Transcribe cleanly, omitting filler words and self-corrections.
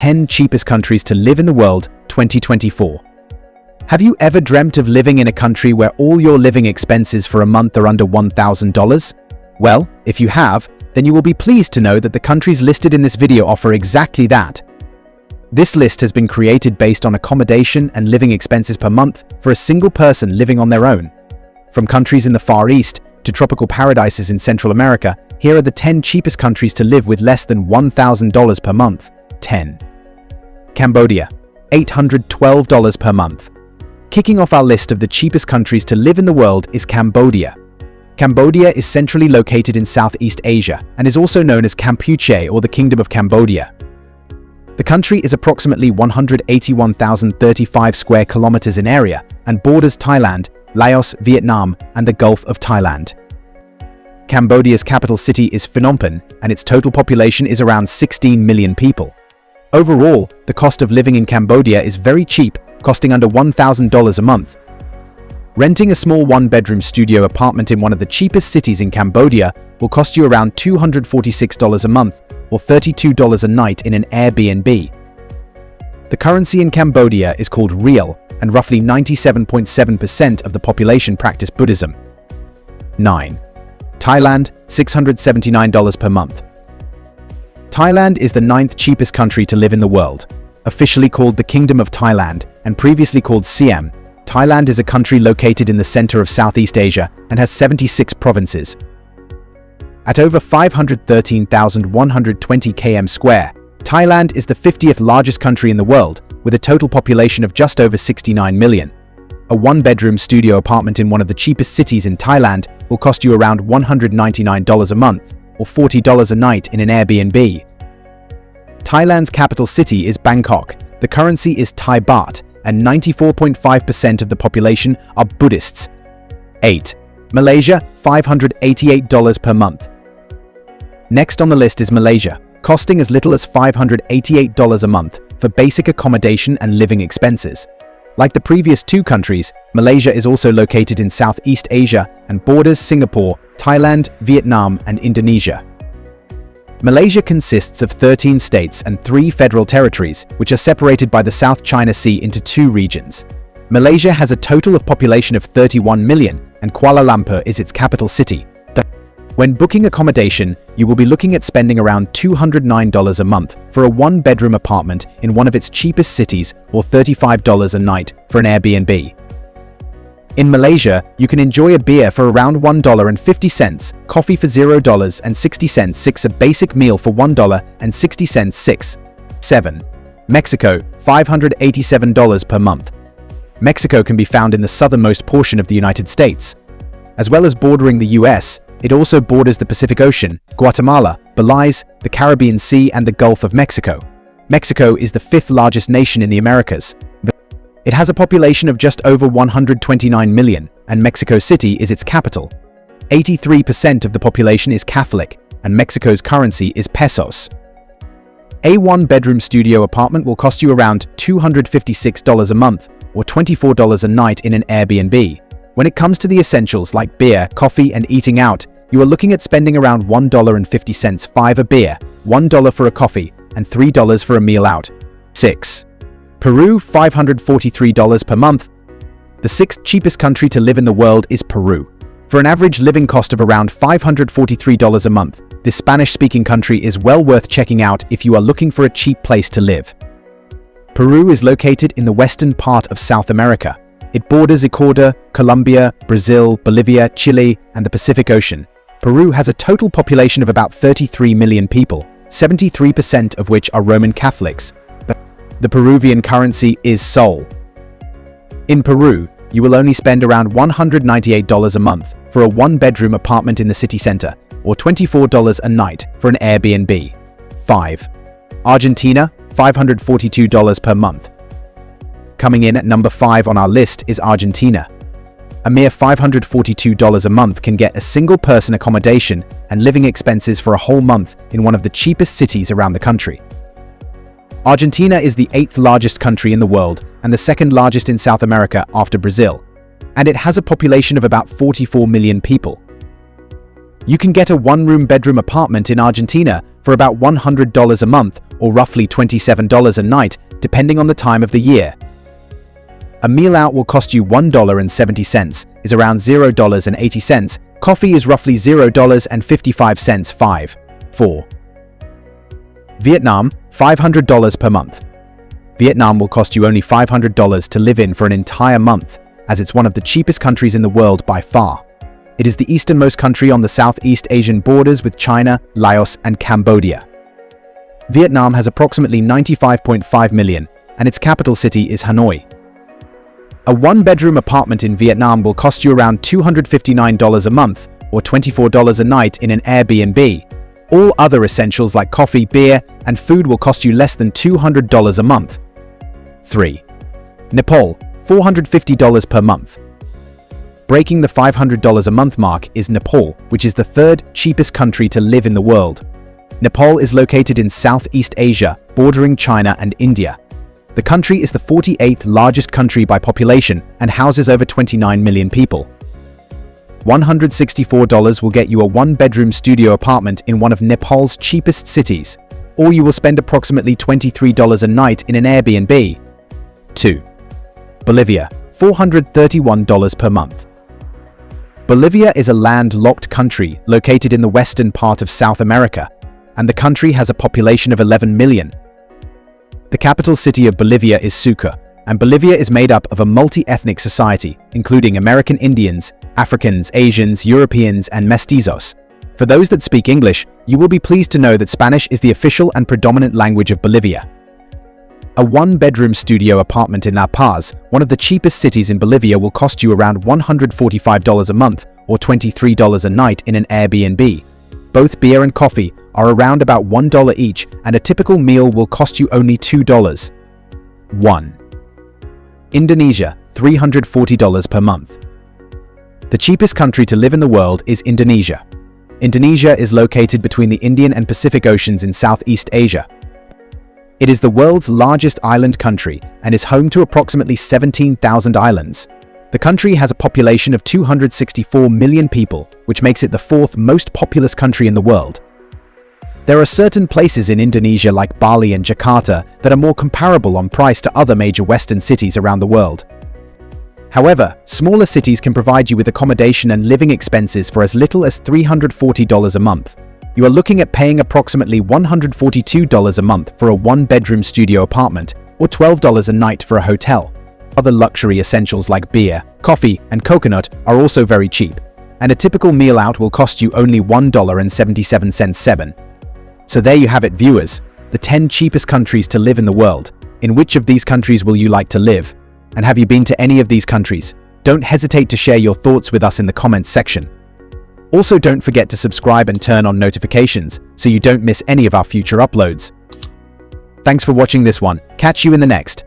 10 cheapest countries to live in the world 2024. Have you ever dreamt of living in a country where all your living expenses for a month are under $1,000? Well, if you have, then you will be pleased to know that the countries listed in this video offer exactly that. This list has been created based on accommodation and living expenses per month for a single person living on their own. From countries in the Far East to tropical paradises in Central America, here are the 10 cheapest countries to live with less than $1,000 per month. 10. Cambodia, $812 per month. Kicking off our list of the cheapest countries to live in the world is Cambodia. Cambodia is centrally located in Southeast Asia and is also known as Kampuche, or the Kingdom of Cambodia. The country is approximately 181,035 square kilometers in area and borders Thailand, Laos, Vietnam, and the Gulf of Thailand. Cambodia's capital city is Phnom Penh, and its total population is around 16 million people. Overall, the cost of living in Cambodia is very cheap, costing under $1,000 a month. Renting a small one-bedroom studio apartment in one of the cheapest cities in Cambodia will cost you around $246 a month, or $32 a night in an Airbnb. The currency in Cambodia is called Riel, and roughly 97.7% of the population practice Buddhism. 9. Thailand, $679 per month. Thailand is the 9th cheapest country to live in the world. Officially called the Kingdom of Thailand and previously called Siam, Thailand is a country located in the center of Southeast Asia and has 76 provinces. At over 513,120 km square, Thailand is the 50th largest country in the world, with a total population of just over 69 million. A one-bedroom studio apartment in one of the cheapest cities in Thailand will cost you around $199 a month, or $40 a night in an Airbnb. Thailand's capital city is Bangkok, the currency is Thai baht, and 94.5% of the population are Buddhists. 8. Malaysia, $588 per month. Next on the list is Malaysia, costing as little as $588 a month for basic accommodation and living expenses. Like the previous two countries, Malaysia is also located in Southeast Asia and borders Singapore, Thailand, Vietnam, and Indonesia. Malaysia consists of 13 states and 3 federal territories, which are separated by the South China Sea into 2 regions. Malaysia has a total of population of 31 million, and Kuala Lumpur is its capital city. When booking accommodation, you will be looking at spending around $209 a month for a one-bedroom apartment in one of its cheapest cities, or $35 a night for an Airbnb. In Malaysia, you can enjoy a beer for around $1.50, coffee for $0.60, a basic meal for $1.60. 7. Mexico, $587 per month. Mexico can be found in the southernmost portion of the United States. As well as bordering the US, it also borders the Pacific Ocean, Guatemala, Belize, the Caribbean Sea, and the Gulf of Mexico. Mexico is the 5th largest nation in the Americas. It has a population of just over 129 million, and Mexico City is its capital. 83% of the population is Catholic, and Mexico's currency is pesos. A one-bedroom studio apartment will cost you around $256 a month, or $24 a night in an Airbnb. When it comes to the essentials like beer, coffee, and eating out, you are looking at spending around $1.50, $5 a beer, $1 for a coffee, and $3 for a meal out. 6. Peru, $543 per month. The 6th cheapest country to live in the world is Peru. For an average living cost of around $543 a month, this Spanish-speaking country is well worth checking out if you are looking for a cheap place to live. Peru is located in the western part of South America. It borders Ecuador, Colombia, Brazil, Bolivia, Chile, and the Pacific Ocean. Peru has a total population of about 33 million people, 73% of which are Roman Catholics. The Peruvian currency is sol. In Peru, you will only spend around $198 a month for a one-bedroom apartment in the city center, or $24 a night for an Airbnb. 5. Argentina, $542 per month. Coming in at number 5 on our list is Argentina. A mere $542 a month can get a single-person accommodation and living expenses for a whole month in one of the cheapest cities around the country. Argentina is the 8th largest country in the world and the 2nd largest in South America after Brazil, and it has a population of about 44 million people. You can get a one-room bedroom apartment in Argentina for about $100 a month, or roughly $27 a night, depending on the time of the year. A meal out will cost you $1.70, is around $0.80. Coffee is roughly $0.55. 4. Vietnam, $500 per month. Vietnam will cost you only $500 to live in for an entire month, as it's one of the cheapest countries in the world by far. It is the easternmost country on the Southeast Asian borders with China, Laos, and Cambodia. Vietnam has approximately 95.5 million, and its capital city is Hanoi. A one-bedroom apartment in Vietnam will cost you around $259 a month, or $24 a night in an Airbnb. All other essentials like coffee, beer, and food will cost you less than $200 a month. 3. Nepal, $450 per month. Breaking the $500 a month mark is Nepal, which is the third cheapest country to live in the world. Nepal is located in Southeast Asia, bordering China and India. The country is the 48th largest country by population and houses over 29 million people. $164 will get you a one-bedroom studio apartment in one of Nepal's cheapest cities, or you will spend approximately $23 a night in an Airbnb. 2. Bolivia, $431 per month. Bolivia is a landlocked country located in the western part of South America, and the country has a population of 11 million. The capital city of Bolivia is Sucre, and Bolivia is made up of a multi-ethnic society, including American Indians, Africans, Asians, Europeans, and mestizos. For those that speak English, you will be pleased to know that Spanish is the official and predominant language of Bolivia. A one-bedroom studio apartment in La Paz, one of the cheapest cities in Bolivia, will cost you around $145 a month, or $23 a night in an Airbnb. Both beer and coffee are around about $1 each, and a typical meal will cost you only $2. 1. Indonesia, $340 per month. The cheapest country to live in the world is Indonesia. Indonesia is located between the Indian and Pacific Oceans in Southeast Asia. It is the world's largest island country and is home to approximately 17,000 islands. The country has a population of 264 million people, which makes it the fourth most populous country in the world. There are certain places in Indonesia like Bali and Jakarta that are more comparable on price to other major Western cities around the world. However, smaller cities can provide you with accommodation and living expenses for as little as $340 a month. You are looking at paying approximately $142 a month for a one-bedroom studio apartment, or $12 a night for a hotel. Other luxury essentials like beer, coffee, and coconut are also very cheap, and a typical meal out will cost you only $1.77. 7. So there you have it, viewers, the 10 cheapest countries to live in the world. In which of these countries will you like to live? And have you been to any of these countries? Don't hesitate to share your thoughts with us in the comments section. Also, don't forget to subscribe and turn on notifications so you don't miss any of our future uploads. Thanks for watching this one. Catch you in the next.